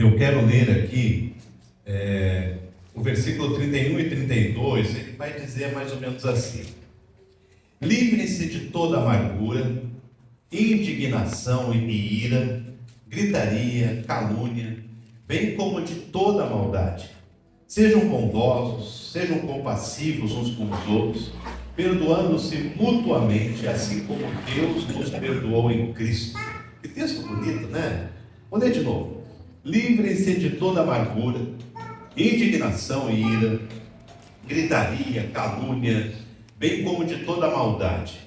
Eu quero ler aqui o versículo 31 e 32, ele vai dizer mais ou menos assim: livrem-se de toda amargura, indignação e ira, gritaria, calúnia, bem como de toda maldade. Sejam bondosos, sejam compassivos uns com os outros, perdoando-se mutuamente, assim como Deus nos perdoou em Cristo. Que texto bonito, né? Vou ler de novo. Livrem-se de toda amargura, indignação e ira, gritaria, calúnia, bem como de toda maldade.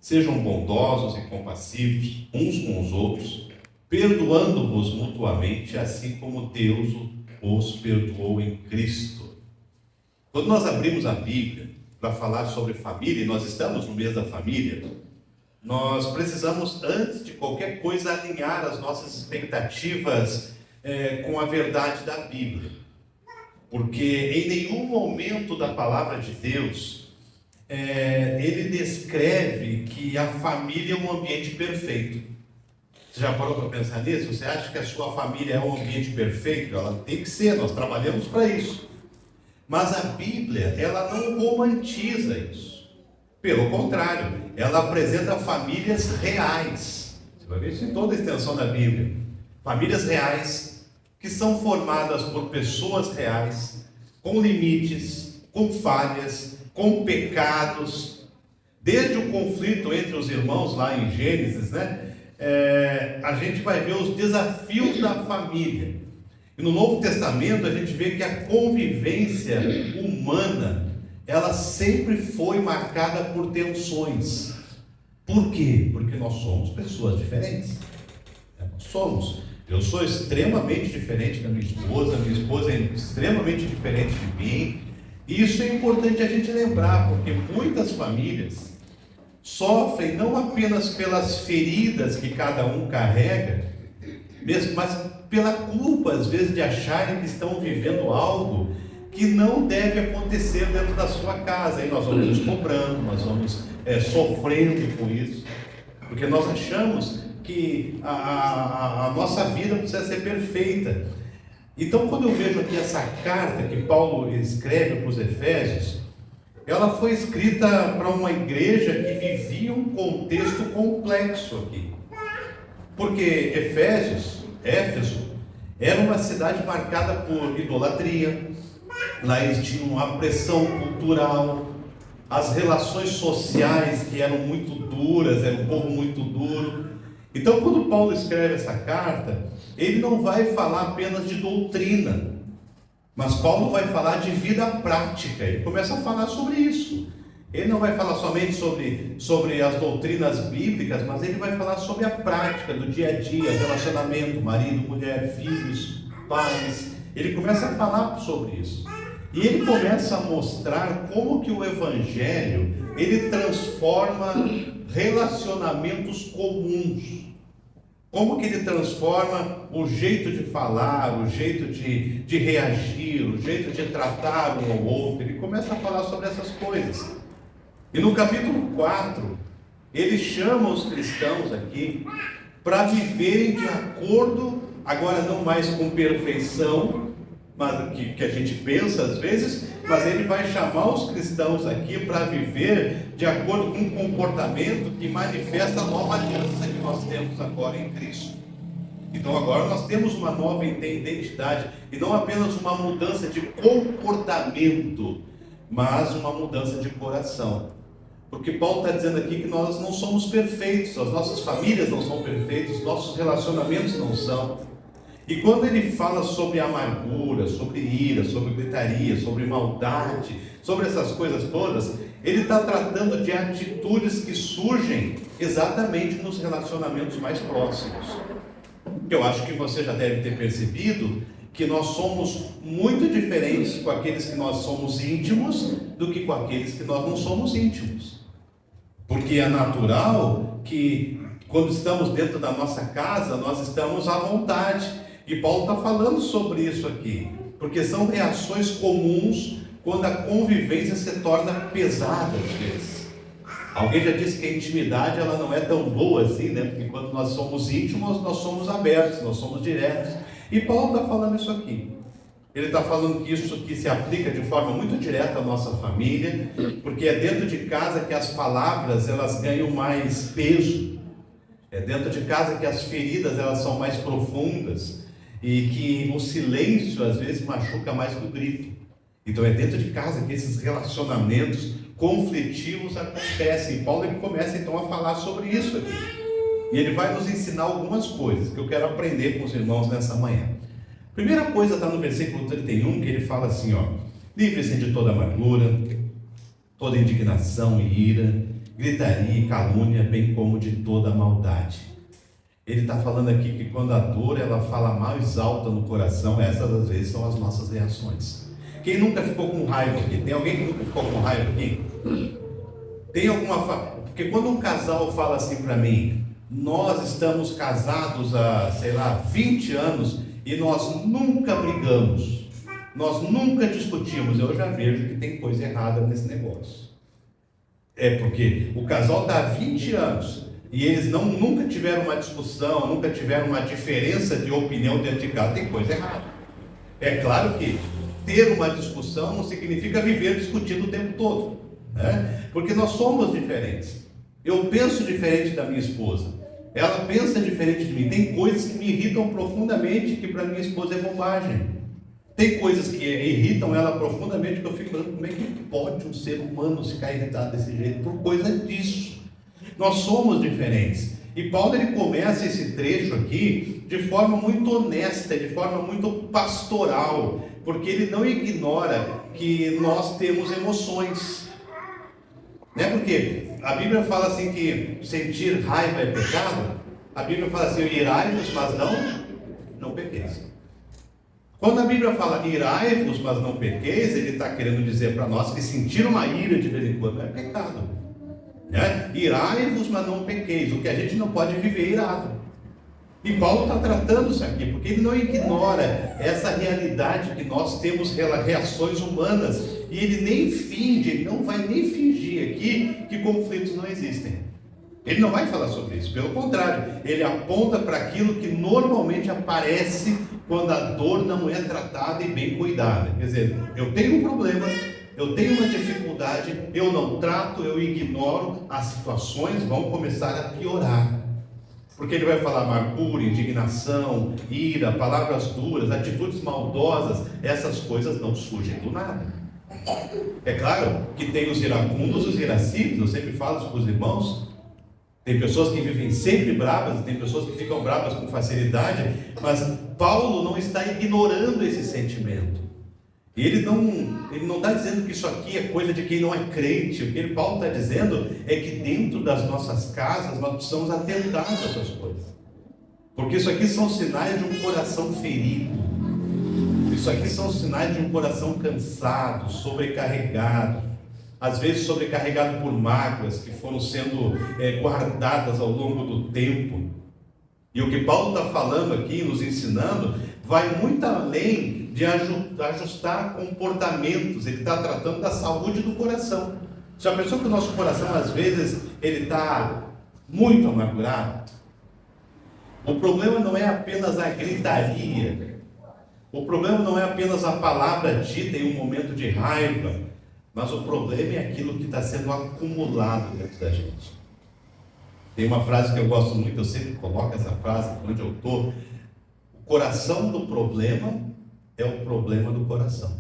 Sejam bondosos e compassivos uns com os outros, perdoando-vos mutuamente, assim como Deus os perdoou em Cristo. Quando nós abrimos a Bíblia para falar sobre família, e nós estamos no mês da família, nós precisamos, antes de qualquer coisa, alinhar as nossas expectativas com a verdade da Bíblia. Porque em nenhum momento da palavra de Deus, ele descreve que a família é um ambiente perfeito. Você já parou para pensar nisso? Você acha que a sua família é um ambiente perfeito? Ela tem que ser, nós trabalhamos para isso. Mas a Bíblia, ela não romantiza isso. Pelo contrário, ela apresenta famílias reais. Você vai ver isso em toda a extensão da Bíblia. Famílias reais, que são formadas por pessoas reais, com limites, com falhas, com pecados. Desde o conflito entre os irmãos lá em Gênesis, né? A gente vai ver os desafios da família. E no Novo Testamento a gente vê que a convivência humana, ela sempre foi marcada por tensões. Por quê? Porque nós somos pessoas diferentes. Nós somos. Eu sou extremamente diferente da minha esposa é extremamente diferente de mim. E isso é importante a gente lembrar, porque muitas famílias sofrem não apenas pelas feridas que cada um carrega, mas pela culpa, às vezes, de acharem que estão vivendo algo que não deve acontecer dentro da sua casa. Aí nós vamos nos cobrando, nós vamos sofrendo com isso, porque nós achamos que a nossa vida precisa ser perfeita. Então, quando eu vejo aqui essa carta que Paulo escreve para os Efésios, ela foi escrita para uma igreja que vivia um contexto complexo aqui. Porque Éfeso, era uma cidade marcada por idolatria. Lá eles tinham uma pressão cultural, as relações sociais que eram muito duras, era um povo muito duro. Então, quando Paulo escreve essa carta, ele não vai falar apenas de doutrina, mas Paulo vai falar de vida prática. Ele começa a falar sobre isso. Ele não vai falar somente sobre as doutrinas bíblicas, mas ele vai falar sobre a prática do dia a dia, relacionamento, marido, mulher, filhos, pais. Ele começa a falar sobre isso. E ele começa a mostrar como que o Evangelho, ele transforma relacionamentos comuns. Como que ele transforma o jeito de falar, o jeito de reagir, o jeito de tratar um ao outro. Ele começa a falar sobre essas coisas. E no capítulo 4, ele chama os cristãos aqui para viverem de acordo, agora não mais com perfeição, mas que a gente pensa às vezes, mas ele vai chamar os cristãos aqui para viver de acordo com um comportamento que manifesta a nova aliança que nós temos agora em Cristo. Então agora nós temos uma nova identidade, e não apenas uma mudança de comportamento, mas uma mudança de coração. Porque Paulo está dizendo aqui que nós não somos perfeitos, as nossas famílias não são perfeitas, os nossos relacionamentos não são. E quando ele fala sobre amargura, sobre ira, sobre gritaria, sobre maldade, sobre essas coisas todas, ele está tratando de atitudes que surgem exatamente nos relacionamentos mais próximos. Eu acho que você já deve ter percebido que nós somos muito diferentes com aqueles que nós somos íntimos do que com aqueles que nós não somos íntimos. Porque é natural que quando estamos dentro da nossa casa, nós estamos à vontade. E Paulo está falando sobre isso aqui, porque são reações comuns quando a convivência se torna pesada às vezes. Alguém já disse que a intimidade ela não é tão boa assim, né? Porque quando nós somos íntimos, nós somos abertos, nós somos diretos. E Paulo está falando isso aqui. Ele está falando que isso aqui se aplica de forma muito direta à nossa família, porque é dentro de casa que as palavras elas ganham mais peso. É dentro de casa que as feridas elas são mais profundas e que o silêncio às vezes machuca mais que o grito. Então é dentro de casa que esses relacionamentos conflitivos acontecem. E Paulo ele começa então a falar sobre isso aqui. E ele vai nos ensinar algumas coisas que eu quero aprender com os irmãos nessa manhã. Primeira coisa está no versículo 31, que ele fala assim, ó: livre-se de toda amargura, toda indignação e ira, gritaria e calúnia, bem como de toda maldade. Ele está falando aqui que quando a dor ela fala mais alta no coração, essas às vezes são as nossas reações. Quem nunca ficou com raiva aqui? Tem alguém que nunca ficou com raiva aqui? Tem alguma... Porque quando um casal fala assim para mim, nós estamos casados há, 20 anos e nós nunca brigamos, nós nunca discutimos, eu já vejo que tem coisa errada nesse negócio. É porque o casal está há 20 anos e eles nunca tiveram uma discussão, nunca tiveram uma diferença de opinião dentro de casa, tem coisa errada. É claro que ter uma discussão não significa viver discutindo o tempo todo, né? Porque nós somos diferentes. Eu penso diferente da minha esposa, ela pensa diferente de mim. Tem coisas que me irritam profundamente, que para minha esposa é bobagem. Tem coisas que irritam ela profundamente, que eu fico falando, como é que pode um ser humano ficar irritado desse jeito por coisa disso? Nós somos diferentes. E Paulo ele começa esse trecho aqui de forma muito honesta, de forma muito pastoral, porque ele não ignora que nós temos emoções. Não é porque a Bíblia fala assim que sentir raiva é pecado. A Bíblia fala assim, irai-vos, mas não pequeis. Quando a Bíblia fala irai-vos, mas não pequeis, ele está querendo dizer para nós que sentir uma ira de vez em quando é pecado, né? Irai-vos, mas não pequeis. O que a gente não pode viver irado. E Paulo está tratando isso aqui, porque ele não ignora essa realidade que nós temos reações humanas, e ele nem finge, ele não vai nem fingir aqui que conflitos não existem. Ele não vai falar sobre isso, pelo contrário, ele aponta para aquilo que normalmente aparece quando a dor não é tratada e bem cuidada. Quer dizer, eu tenho um problema, eu tenho uma dificuldade, eu não trato, eu ignoro, as situações vão começar a piorar. Porque ele vai falar amargura, indignação, ira, palavras duras, atitudes maldosas, essas coisas não surgem do nada. É claro que tem os iracundos, os irascíveis, eu sempre falo isso para os irmãos. Tem pessoas que vivem sempre bravas, tem pessoas que ficam bravas com facilidade, mas Paulo não está ignorando esse sentimento. Ele não está dizendo que isso aqui é coisa de quem não é crente. O que Paulo está dizendo é que dentro das nossas casas nós precisamos atentar a essas coisas. Porque isso aqui são sinais de um coração ferido. Isso aqui são sinais de um coração cansado, sobrecarregado. Às vezes sobrecarregado por mágoas que foram sendo guardadas ao longo do tempo. E o que Paulo está falando aqui, nos ensinando, vai muito além de ajustar comportamentos. Ele está tratando da saúde do coração. Já pensou que o nosso coração, às vezes, ele está muito amargurado? O problema não é apenas a gritaria. O problema não é apenas a palavra dita em um momento de raiva. Mas o problema é aquilo que está sendo acumulado dentro da gente. Tem uma frase que eu gosto muito, eu sempre coloco essa frase onde eu estou. O coração do problema é o problema do coração.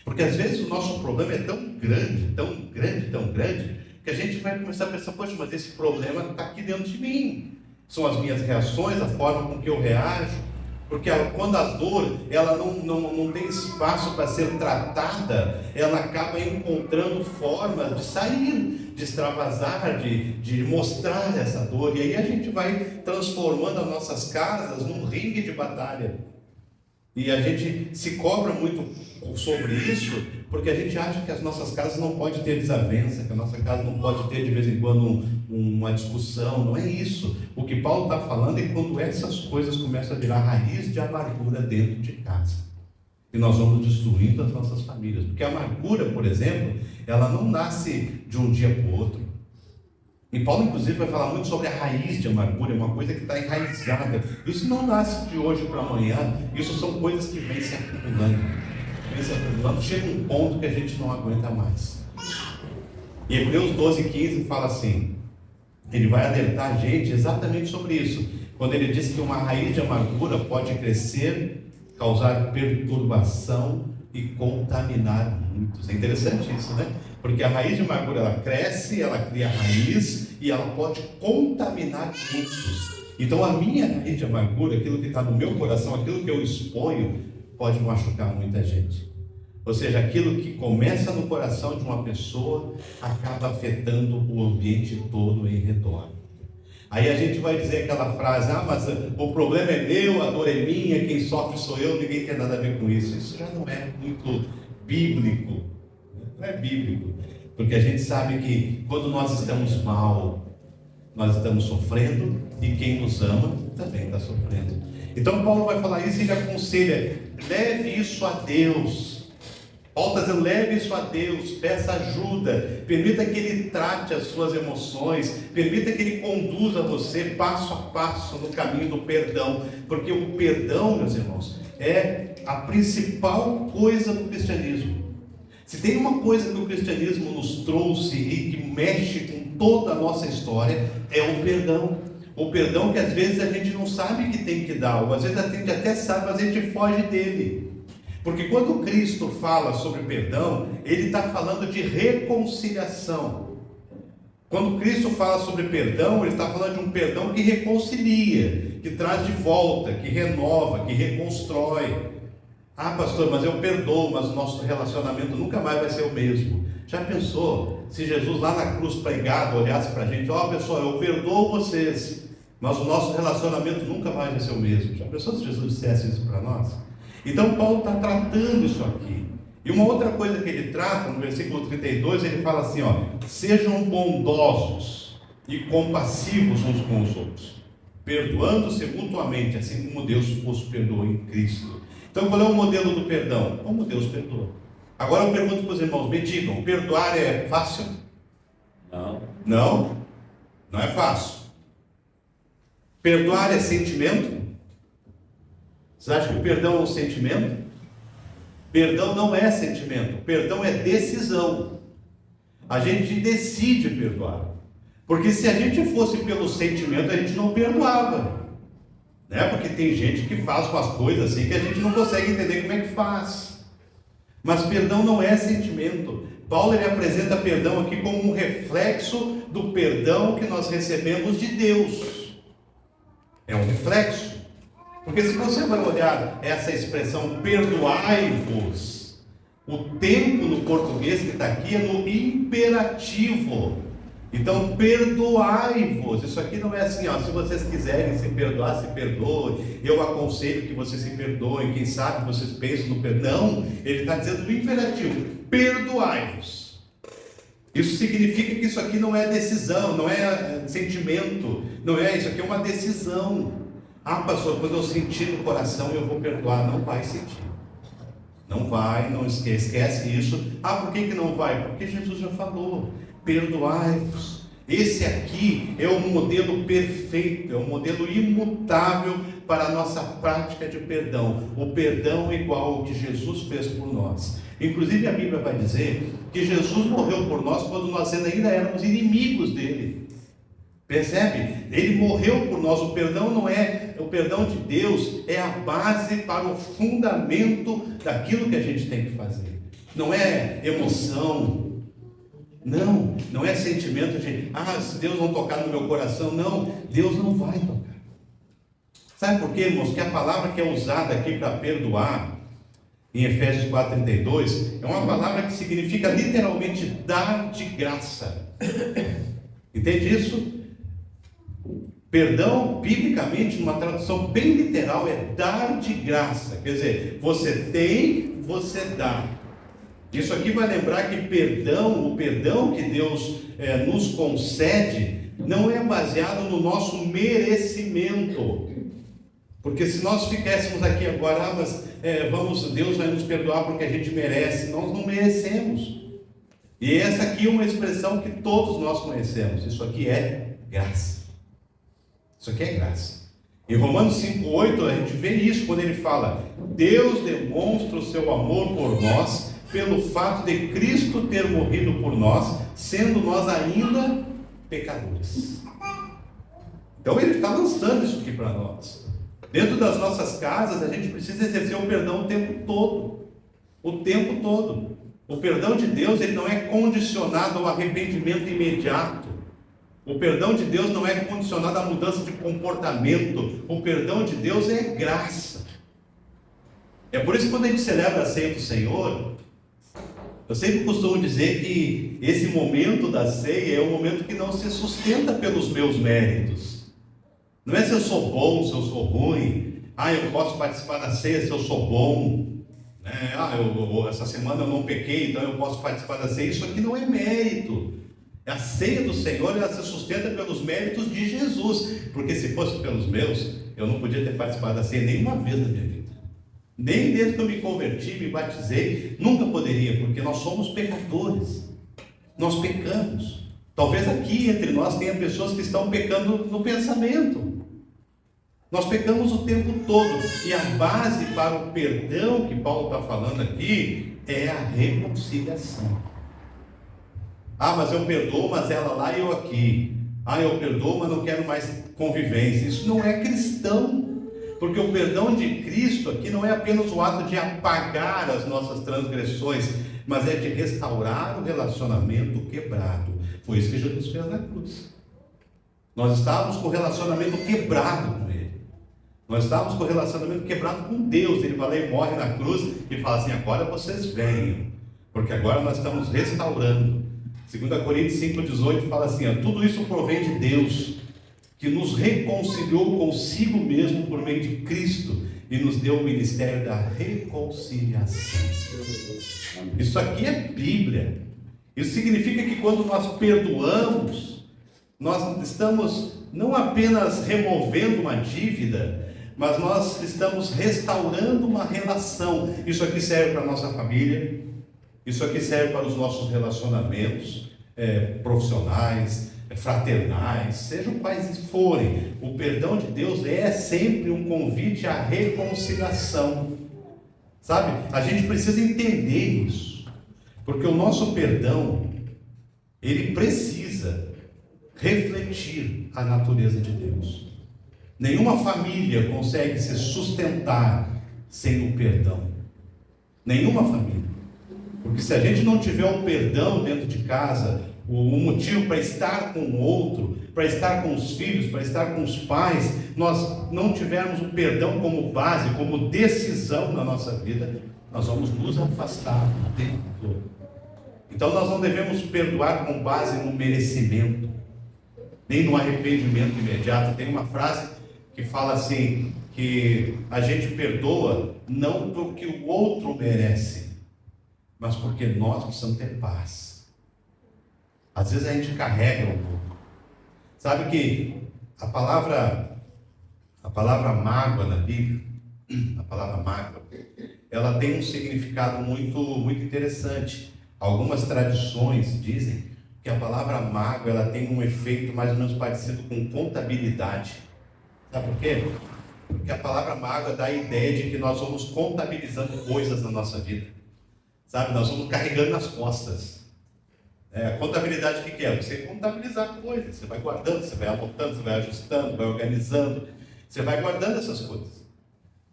Porque às vezes o nosso problema é tão grande, tão grande, tão grande, que a gente vai começar a pensar, poxa, mas esse problema está aqui dentro de mim. São as minhas reações, a forma com que eu reajo. Porque quando a dor ela não tem espaço para ser tratada, ela acaba encontrando formas de sair, de extravasar, de mostrar essa dor. E aí a gente vai transformando as nossas casas num ringue de batalha. E a gente se cobra muito sobre isso, porque a gente acha que as nossas casas não podem ter desavença, que a nossa casa não pode ter de vez em quando uma discussão. Não é isso. O que Paulo está falando é quando essas coisas começam a virar raiz de amargura dentro de casa. E nós vamos destruindo as nossas famílias. Porque a amargura, por exemplo, ela não nasce de um dia para o outro. E Paulo, inclusive, vai falar muito sobre a raiz de amargura, uma coisa que está enraizada. Isso não nasce de hoje para amanhã, isso são coisas que vêm se acumulando. Chega um ponto que a gente não aguenta mais. E Hebreus 12:15 fala assim, ele vai alertar a gente exatamente sobre isso, quando ele diz que uma raiz de amargura pode crescer, causar perturbação e contaminar muitos. É interessante isso, né? Porque a raiz de amargura, ela cresce, ela cria raiz e ela pode contaminar muitos. Então a minha raiz de amargura, aquilo que está no meu coração, aquilo que eu exponho, pode machucar muita gente. Ou seja, aquilo que começa no coração de uma pessoa acaba afetando o ambiente todo em redor. Aí a gente vai dizer aquela frase, mas o problema é meu, a dor é minha, quem sofre sou eu, ninguém tem nada a ver com isso. Isso já não é muito bíblico. Não é bíblico. Porque a gente sabe que quando nós estamos mal, nós estamos sofrendo, e quem nos ama também está sofrendo. Então Paulo vai falar isso e ele aconselha, leve isso a Deus. Paulo está dizendo, leve isso a Deus, peça ajuda, permita que Ele trate as suas emoções, permita que Ele conduza você passo a passo no caminho do perdão, porque o perdão, meus irmãos, é a principal coisa do cristianismo. Se tem uma coisa que o cristianismo nos trouxe e que mexe com toda a nossa história, é o perdão. O perdão que às vezes a gente não sabe que tem que dar, ou às vezes a gente até sabe, mas a gente foge dele. Porque quando Cristo fala sobre perdão, Ele está falando de reconciliação. Quando Cristo fala sobre perdão, Ele está falando de um perdão que reconcilia, que traz de volta, que renova, que reconstrói. Pastor, mas eu perdoo, mas o nosso relacionamento nunca mais vai ser o mesmo. Já pensou, se Jesus lá na cruz pregado olhasse para a gente, pessoal, eu perdoo vocês, mas o nosso relacionamento nunca mais vai ser o mesmo. Já pensou se Jesus dissesse isso para nós? Então Paulo está tratando isso aqui. E uma outra coisa que ele trata, no versículo 32, ele fala assim, sejam bondosos e compassivos uns com os outros, perdoando-se mutuamente, assim como Deus os perdoou em Cristo. Então qual é o modelo do perdão? Como Deus perdoa. Agora eu pergunto para os irmãos, me digam, perdoar é fácil? Não é fácil. Perdoar é sentimento? Você acha que o perdão é um sentimento? Perdão não é sentimento, perdão é decisão. A gente decide perdoar. Porque se a gente fosse pelo sentimento, a gente não perdoava. Né? Porque tem gente que faz umas coisas assim que a gente não consegue entender como é que faz. Mas perdão não é sentimento. Paulo ele apresenta perdão aqui como um reflexo do perdão que nós recebemos de Deus. É um reflexo. Porque se você vai olhar essa expressão perdoai-vos, o tempo no português que está aqui é no imperativo. Então perdoai-vos, isso aqui não é assim, se vocês quiserem se perdoar, se perdoem, eu aconselho que vocês se perdoem, quem sabe vocês pensam no perdão. Ele está dizendo no imperativo, perdoai-vos. Isso significa que isso aqui não é decisão, não é sentimento, não é, isso aqui é uma decisão. Pastor, quando eu sentir no coração eu vou perdoar. Não vai sentir. Não vai, não esquece isso. Por que não vai? Porque Jesus já falou, perdoai-vos. Esse aqui é o modelo perfeito, é o modelo imutável para a nossa prática de perdão. O perdão igual ao que Jesus fez por nós. Inclusive a Bíblia vai dizer que Jesus morreu por nós quando nós ainda éramos inimigos dele. Percebe? Ele morreu por nós. O perdão não é, o perdão de Deus é a base para o fundamento daquilo que a gente tem que fazer. Não é emoção, não é sentimento de, se Deus não tocar no meu coração, não, Deus não vai tocar. Sabe por quê, irmãos? Que a palavra que é usada aqui para perdoar, em Efésios 4:32, é uma palavra que significa literalmente dar de graça. Entende isso? Perdão, biblicamente, numa tradução bem literal, é dar de graça. Quer dizer, você tem, você dá. Isso aqui vai lembrar que o perdão que Deus nos concede, não é baseado no nosso merecimento. Porque se nós ficássemos aqui agora, Deus vai nos perdoar porque a gente merece. Nós não merecemos. E essa aqui é uma expressão que todos nós conhecemos. Isso aqui é graça. Isso aqui é graça. Em Romanos 5,8 a gente vê isso quando ele fala: Deus demonstra o seu amor por nós pelo fato de Cristo ter morrido por nós, sendo nós ainda pecadores. Então ele está lançando isso aqui para nós. Dentro das nossas casas a gente precisa exercer o perdão o tempo todo. O tempo todo. O perdão de Deus, ele não é condicionado ao arrependimento imediato. O perdão de Deus não é condicionado à mudança de comportamento. O perdão de Deus é graça. É por isso que quando a gente celebra a ceia do Senhor, eu sempre costumo dizer que esse momento da ceia é um momento que não se sustenta pelos meus méritos. Não é se eu sou bom, se eu sou ruim. Eu posso participar da ceia se eu sou bom. Essa semana eu não pequei, então eu posso participar da ceia. Isso aqui não é mérito. A ceia do Senhor, ela se sustenta pelos méritos de Jesus. Porque se fosse pelos meus, eu não podia ter participado da ceia nenhuma vez na minha vida. Nem desde que eu me converti, me batizei, nunca poderia, porque nós somos pecadores. Nós pecamos. Talvez aqui entre nós tenha pessoas que estão pecando no pensamento. Nós pecamos o tempo todo. E a base para o perdão que Paulo está falando aqui é a reconciliação. Mas eu perdoo, mas ela lá e eu aqui. Eu perdoo, mas não quero mais convivência. Isso não é cristão. Porque o perdão de Cristo aqui não é apenas o ato de apagar as nossas transgressões, mas é de restaurar o relacionamento quebrado. Foi isso que Jesus fez na cruz. Nós estávamos com o relacionamento quebrado com Ele. Nós estávamos com o relacionamento quebrado com Deus. Ele vai lá e morre na cruz e fala assim: agora vocês venham, porque agora nós estamos restaurando. 2 Coríntios 5,18 fala assim: tudo isso provém de Deus, que nos reconciliou consigo mesmo por meio de Cristo e nos deu o ministério da reconciliação. Isso aqui é Bíblia. Isso significa que quando nós perdoamos, nós estamos não apenas removendo uma dívida, mas nós estamos restaurando uma relação. Isso aqui serve para a nossa família, isso aqui serve para os nossos relacionamentos profissionais, fraternais, sejam quais forem. O perdão de Deus é sempre um convite à reconciliação. Sabe? A gente precisa entender isso, porque o nosso perdão, ele precisa refletir a natureza de Deus. Nenhuma família consegue se sustentar sem o perdão. Nenhuma família. Porque se a gente não tiver o perdão dentro de casa, o motivo para estar com o outro, para estar com os filhos, para estar com os pais, nós não tivermos o perdão como base, como decisão na nossa vida, nós vamos nos afastar o tempo todo. Então nós não devemos perdoar com base no merecimento, nem no arrependimento imediato. Tem uma frase que fala assim, que a gente perdoa não porque o outro merece, mas porque nós precisamos ter paz. Às vezes a gente carrega um pouco. Sabe que a palavra mágoa na Bíblia, a palavra mágoa, ela tem um significado muito interessante. Algumas tradições dizem que a palavra mágoa, ela tem um efeito mais ou menos parecido com contabilidade. Sabe por quê? Porque a palavra mágoa dá a ideia de que nós vamos contabilizando coisas na nossa vida. Sabe? Nós vamos carregando nas costas. A contabilidade, o que é? Você contabilizar coisas. Você vai guardando, você vai anotando, você vai ajustando, vai organizando. Você vai guardando essas coisas.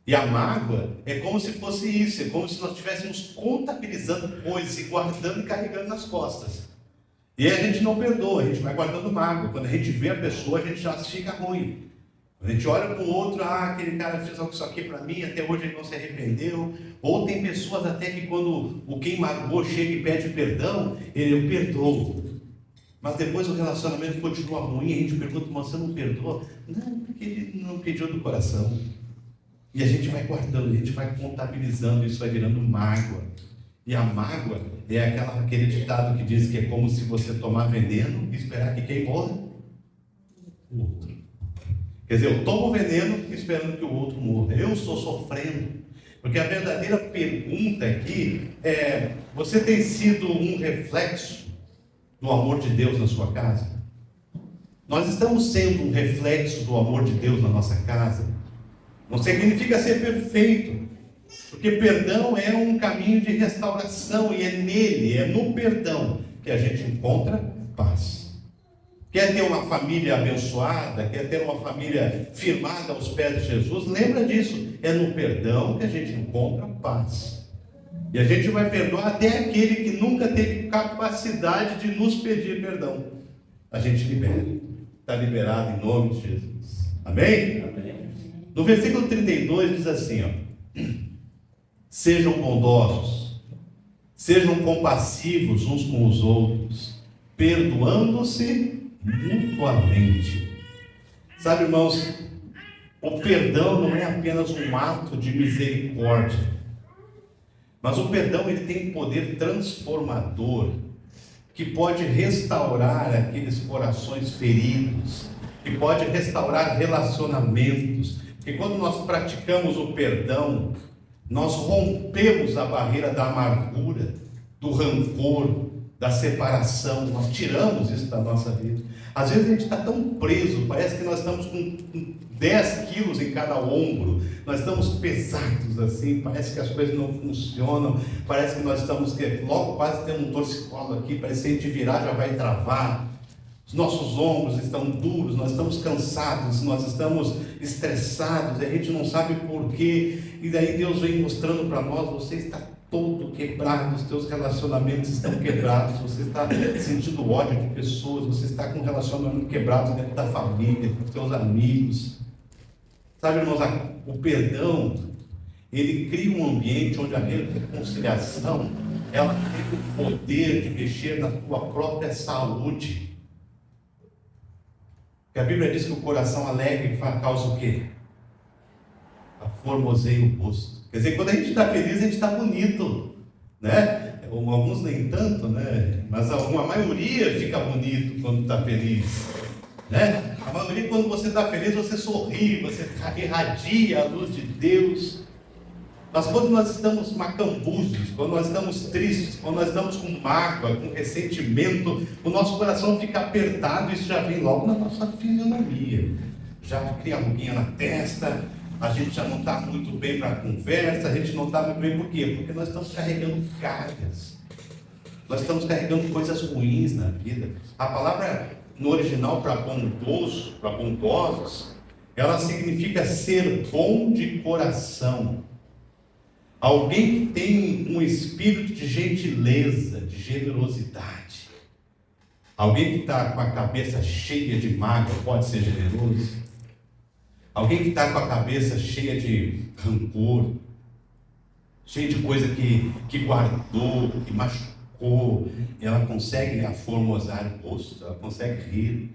E a mágoa é como se fosse isso. É como se nós estivéssemos contabilizando coisas e guardando e carregando nas costas. E aí a gente não perdoa, a gente vai guardando mágoa. Quando a gente vê a pessoa, a gente já fica ruim. Quando a gente olha para o outro, aquele cara fez isso aqui para mim, até hoje ele não se arrependeu. Ou tem pessoas até que quando quem magoou chega e pede perdão, eu perdoo. Mas depois o relacionamento continua ruim, a gente pergunta: mas você não perdoa? Não, porque ele não pediu do coração. E a gente vai guardando, a gente vai contabilizando, isso vai virando mágoa. E a mágoa é aquele ditado que diz que é como se você tomar veneno e esperar que quem morra? O outro. Quer dizer, eu tomo veneno esperando que o outro morra. Eu estou sofrendo. Porque a verdadeira pergunta aqui é: você tem sido um reflexo do amor de Deus na sua casa? Nós estamos sendo um reflexo do amor de Deus na nossa casa? Não significa ser perfeito, porque perdão é um caminho de restauração, e é nele, é no perdão que a gente encontra paz. Quer ter uma família abençoada, quer ter uma família firmada aos pés de Jesus? Lembra disso, é no perdão que a gente encontra paz. E a gente vai perdoar até aquele que nunca teve capacidade de nos pedir perdão. A gente libera, está liberado em nome de Jesus. Amém? Amém. No versículo 32 diz assim, ó: sejam bondosos, sejam compassivos uns com os outros, perdoando-se mutuamente. Sabe, irmãos, o perdão não é apenas um ato de misericórdia, mas o perdão, ele tem poder transformador, que pode restaurar aqueles corações feridos, que pode restaurar relacionamentos. Porque quando nós praticamos o perdão, nós rompemos a barreira da amargura, do rancor, da separação. Nós tiramos isso da nossa vida. Às vezes a gente está tão preso, parece que nós estamos com 10 quilos em cada ombro, nós estamos pesados assim, parece que as coisas não funcionam, parece que nós estamos logo quase tendo um torcicolo aqui, parece que se a gente virar já vai travar. Os nossos ombros estão duros, nós estamos cansados, nós estamos estressados, e a gente não sabe porquê. E daí Deus vem mostrando para nós: você está todo quebrado, os teus relacionamentos estão quebrados, você está sentindo ódio de pessoas, você está com um relacionamento quebrado dentro da família, com os teus amigos. Sabe, irmãos, o perdão, ele cria um ambiente onde a reconciliação, ela tem o poder de mexer na tua própria saúde. Porque a Bíblia diz que o coração alegre causa o quê? Aformoseia o rosto. Quer dizer, quando a gente está feliz, a gente está bonito, né? Alguns nem tanto, né? Mas a maioria fica bonito quando está feliz, né? A maioria, quando você está feliz, você sorri, você irradia a luz de Deus. Mas quando nós estamos macambuzos, quando nós estamos tristes, quando nós estamos com mágoa, com ressentimento, o nosso coração fica apertado, e isso já vem logo na nossa fisionomia. Já cria ruguinha na testa, a gente já não está muito bem para a conversa, a gente não está muito bem, por quê? Porque nós estamos carregando cargas, nós estamos carregando coisas ruins na vida. A palavra no original para bondoso, para bondosos, ela significa ser bom de coração. Alguém que tem um espírito de gentileza, de generosidade. Alguém que está com a cabeça cheia de mágoa pode ser generoso. Alguém que está com a cabeça cheia de rancor, cheia de coisa que guardou, que machucou, ela consegue aformosar o rosto, ela consegue rir.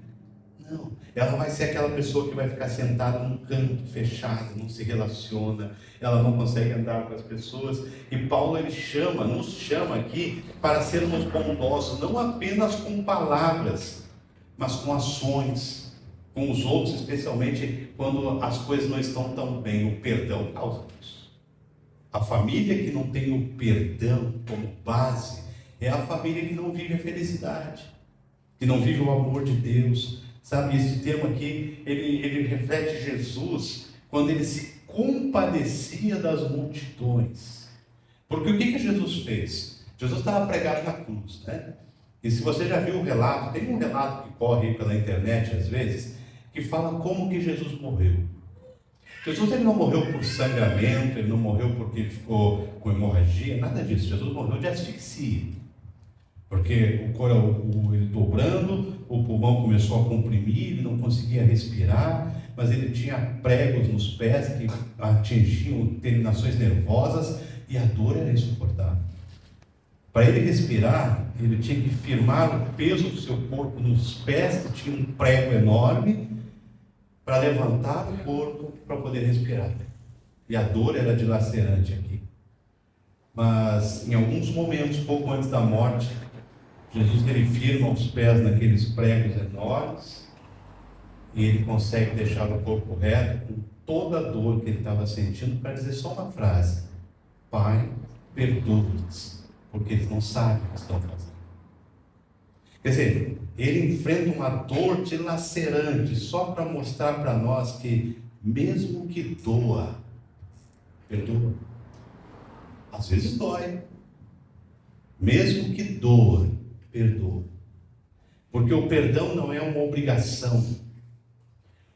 Não, ela vai ser aquela pessoa que vai ficar sentada num canto fechado, não se relaciona, ela não consegue andar com as pessoas. E Paulo, ele nos chama aqui para sermos bondosos, não apenas com palavras, mas com ações, com os outros, especialmente quando as coisas não estão tão bem. O perdão causa isso. A família que não tem o perdão como base é a família que não vive a felicidade, que não vive o amor de Deus. Sabe, esse termo aqui, ele reflete Jesus quando ele se compadecia das multidões. Porque o que Jesus fez? Jesus estava pregado na cruz, né? E se você já viu o relato, tem um relato que corre pela internet às vezes, que fala como que Jesus morreu. Jesus, ele não morreu por sangramento, ele não morreu porque ele ficou com hemorragia, nada disso. Jesus morreu de asfixia. Porque ele dobrando, o pulmão começou a comprimir, ele não conseguia respirar, mas ele tinha pregos nos pés que atingiam terminações nervosas, e a dor era insuportável. Para ele respirar, ele tinha que firmar o peso do seu corpo nos pés, que tinha um prego enorme, para levantar o corpo para poder respirar. E a dor era dilacerante aqui. Mas em alguns momentos, pouco antes da morte, Jesus, ele firma os pés naqueles pregos enormes, e ele consegue deixar o corpo reto com toda a dor que ele estava sentindo para dizer só uma frase: Pai, perdoa-lhes, porque eles não sabem o que estão fazendo. Quer dizer, ele enfrenta uma dor dilacerante só para mostrar para nós que, mesmo que doa, perdoa. Às vezes dói. Mesmo que doa, perdoa. Porque o perdão não é uma obrigação.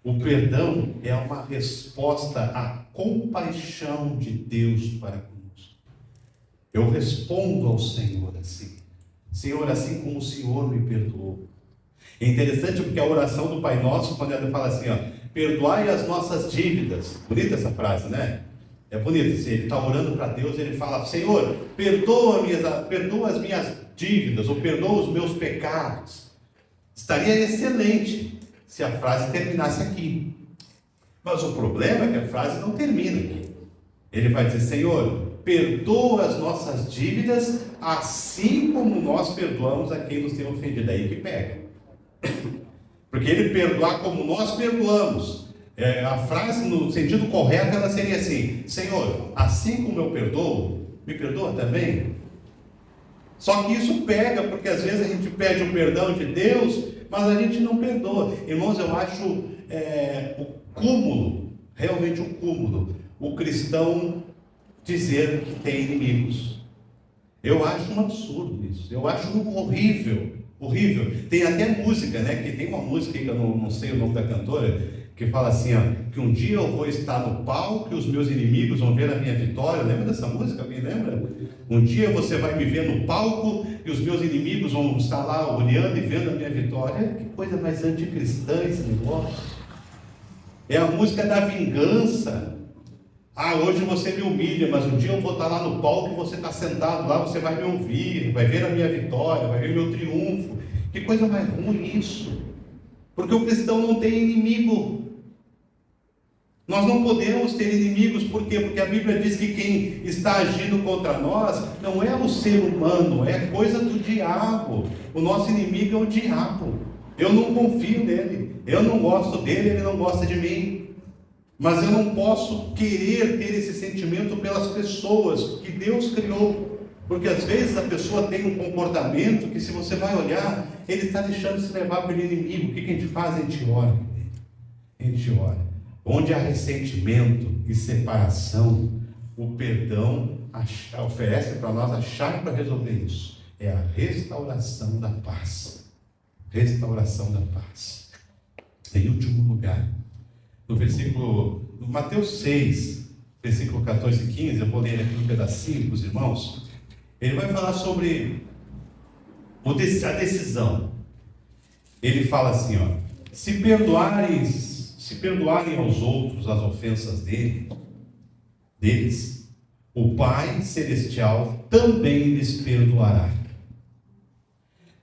O perdão é uma resposta à compaixão de Deus para conosco. Eu respondo ao Senhor assim: Senhor, assim como o Senhor me perdoou. É interessante porque a oração do Pai Nosso, quando ele fala assim, perdoai as nossas dívidas. Bonita essa frase, né? É bonito. Se ele está orando para Deus, ele fala: Senhor, perdoa as minhas dívidas, ou perdoa os meus pecados. Estaria excelente se a frase terminasse aqui. Mas o problema é que a frase não termina aqui. Ele vai dizer: Senhor, perdoa as nossas dívidas, assim como nós perdoamos a quem nos tem ofendido. É aí que pega. Porque ele perdoar como nós perdoamos. A frase, no sentido correto, ela seria assim: Senhor, assim como eu perdoo, me perdoa também? Só que isso pega, porque às vezes a gente pede o perdão de Deus, mas a gente não perdoa. Irmãos, eu acho o cúmulo, realmente o cúmulo, o cristão dizer que tem inimigos. Eu acho um absurdo isso, eu acho horrível, horrível. Tem até música, né? Que tem uma música que eu não sei o nome da cantora, que fala assim, que um dia eu vou estar no palco e os meus inimigos vão ver a minha vitória. Lembra dessa música? Alguém lembra? Um dia você vai me ver no palco e os meus inimigos vão estar lá olhando e vendo a minha vitória. Que coisa mais anticristã esse negócio. É a música da vingança. Hoje você me humilha, mas um dia eu vou estar lá no palco e você está sentado lá, você vai me ouvir, vai ver a minha vitória, vai ver meu triunfo. Que coisa mais ruim isso. Porque o cristão não tem inimigo. Nós não podemos ter inimigos, por quê? Porque a Bíblia diz que quem está agindo contra nós não é o ser humano, é coisa do diabo. O nosso inimigo é o diabo. Eu não confio nele, eu não gosto dele, ele não gosta de mim. Mas eu não posso querer ter esse sentimento pelas pessoas que Deus criou. Porque às vezes a pessoa tem um comportamento que, se você vai olhar, ele está deixando se levar pelo inimigo. O que a gente faz? A gente ora. A gente ora. Onde há ressentimento e separação, o perdão oferece para nós a chave para resolver isso. É a restauração da paz. Restauração da paz. Em último lugar, no Mateus 6, versículo 14 e 15, eu vou ler aqui um pedacinho para os irmãos. Ele vai falar sobre a decisão. Ele fala assim, se perdoarem aos outros as ofensas deles, o Pai Celestial também lhes perdoará.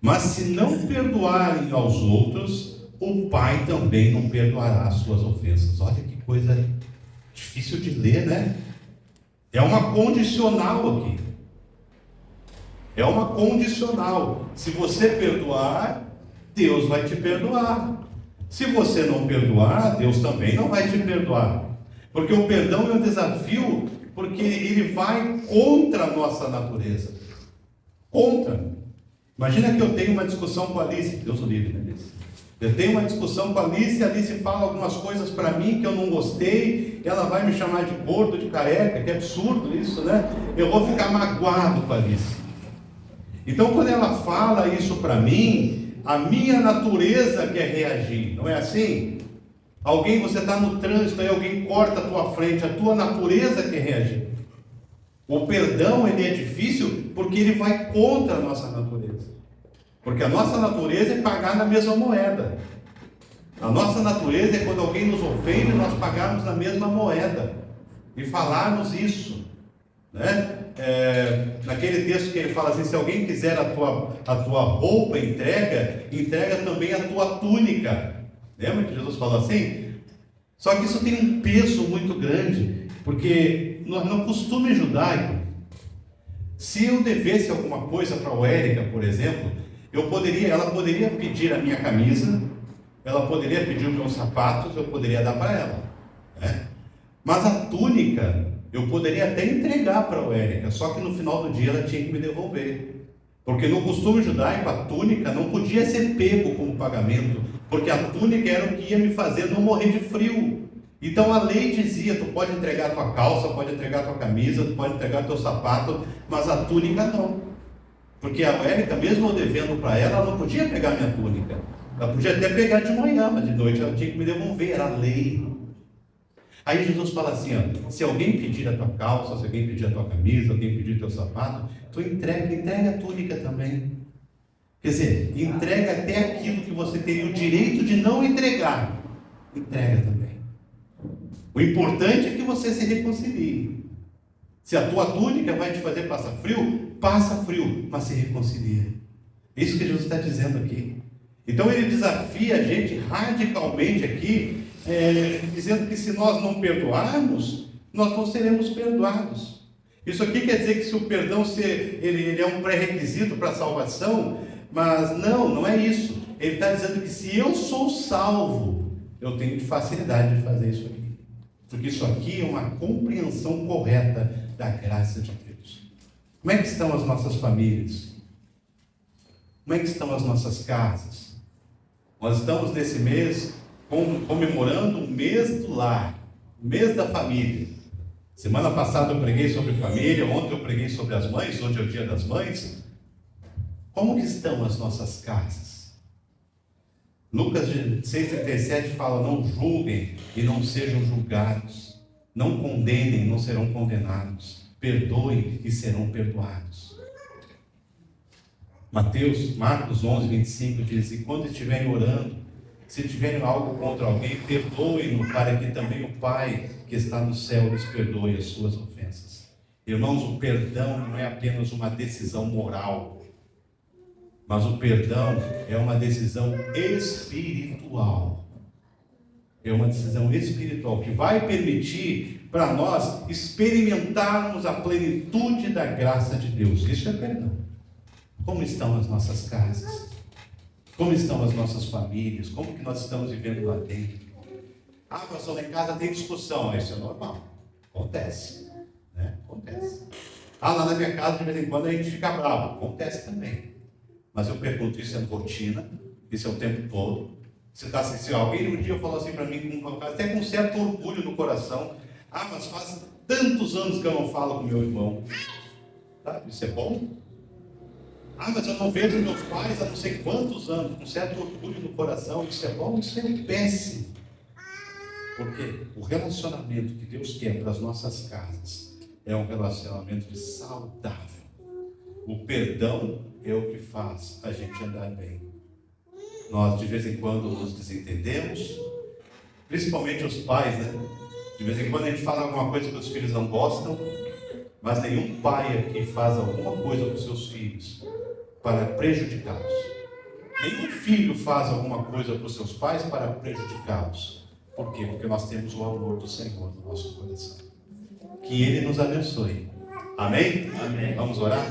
Mas se não perdoarem aos outros, o Pai também não perdoará as suas ofensas. Olha que coisa difícil de ler, né? É uma condicional aqui. É uma condicional. Se você perdoar, Deus vai te perdoar. Se você não perdoar, Deus também não vai te perdoar. Porque o perdão é um desafio, porque ele vai contra a nossa natureza. Contra. Imagina que eu tenho uma discussão com a Alice. Deus o livre, né, Alice? Eu tenho uma discussão com a Alice, fala algumas coisas para mim que eu não gostei, ela vai me chamar de gordo, de careca, que absurdo isso, né? Eu vou ficar magoado com a Alice. Então, quando ela fala isso para mim, a minha natureza quer reagir, não é assim? Você está no trânsito, aí alguém corta a tua frente, a tua natureza quer reagir. O perdão, ele é difícil porque ele vai contra a nossa natureza. Porque a nossa natureza é pagar na mesma moeda. A nossa natureza é quando alguém nos ofende, nós pagarmos na mesma moeda. E falarmos isso, né? Naquele texto que ele fala assim, se alguém quiser a tua roupa, entrega também a tua túnica. Lembra que Jesus falou assim? Só que isso tem um peso muito grande, porque no costume judaico, se eu devesse alguma coisa para a Érica, por exemplo, ela poderia pedir a minha camisa, ela poderia pedir os meus sapatos, eu poderia dar para ela, né? Mas a túnica, eu poderia até entregar para a Érica, só que no final do dia ela tinha que me devolver. Porque no costume judaico, a túnica não podia ser pego como pagamento, porque a túnica era o que ia me fazer não morrer de frio. Então a lei dizia, tu pode entregar a tua calça, pode entregar a tua camisa, tu pode entregar o teu sapato, mas a túnica não. Porque a Érica, mesmo eu devendo para ela, ela não podia pegar minha túnica. Ela podia até pegar de manhã, mas de noite ela tinha que me devolver, era a lei. Aí Jesus fala assim, ó, se alguém pedir a tua calça, se alguém pedir a tua camisa, alguém pedir o teu sapato, tu entrega a túnica também. Quer dizer, entrega até aquilo que você tem o direito de não entregar. Entrega também. O importante é que você se reconcilie. Se a tua túnica vai te fazer passar frio, passa frio, mas se reconcilia. Isso que Jesus está dizendo aqui. Então ele desafia a gente radicalmente aqui, dizendo que se nós não perdoarmos, nós não seremos perdoados. Isso aqui quer dizer que se o perdão ele é um pré-requisito para a salvação, mas não é isso. Ele está dizendo que se eu sou salvo, eu tenho facilidade de fazer isso aqui. Porque isso aqui é uma compreensão correta da graça de Deus. Como é que estão as nossas famílias? Como é que estão as nossas casas? Nós estamos nesse mês comemorando o mês do lar, o mês da família. Semana passada eu preguei sobre família, ontem eu preguei sobre as mães, hoje é o dia das mães. Como que estão as nossas casas? Lucas 6,37 fala, não julguem e não sejam julgados. Não condenem, não serão condenados. Perdoem e serão perdoados. Marcos 11:25 diz, e quando estiverem orando, se tiverem algo contra alguém, perdoem-no, para que também o Pai que está no céu lhes perdoe as suas ofensas. Irmãos, o perdão não é apenas uma decisão moral, mas o perdão é uma decisão espiritual. É uma decisão espiritual que vai permitir para nós experimentarmos a plenitude da graça de Deus. Isso é perdão. Como estão as nossas casas? Como estão as nossas famílias? Como que nós estamos vivendo lá dentro? Ah, pastor, lá em casa tem discussão. Isso é normal. Acontece. Né? Acontece. Ah, lá na minha casa de vez em quando a gente fica bravo. Acontece também. Mas eu pergunto, isso é rotina? Isso é o tempo todo? Você está assim, se alguém um dia falou assim para mim, até com certo orgulho no coração, ah, mas faz tantos anos que eu não falo com meu irmão. Tá? Isso é bom? Ah, mas eu não vejo meus pais há não sei quantos anos, com certo orgulho no coração. Isso é bom? Isso é péssimo. Porque o relacionamento que Deus quer para as nossas casas é um relacionamento saudável. O perdão é o que faz a gente andar bem. Nós de vez em quando nos desentendemos, principalmente os pais, né? De vez em quando a gente fala alguma coisa que os filhos não gostam, mas nenhum pai aqui faz alguma coisa com seus filhos para prejudicá-los. Nenhum filho faz alguma coisa para os seus pais para prejudicá-los. Por quê? Porque nós temos o amor do Senhor no nosso coração. Que Ele nos abençoe. Amém? Amém. Vamos orar?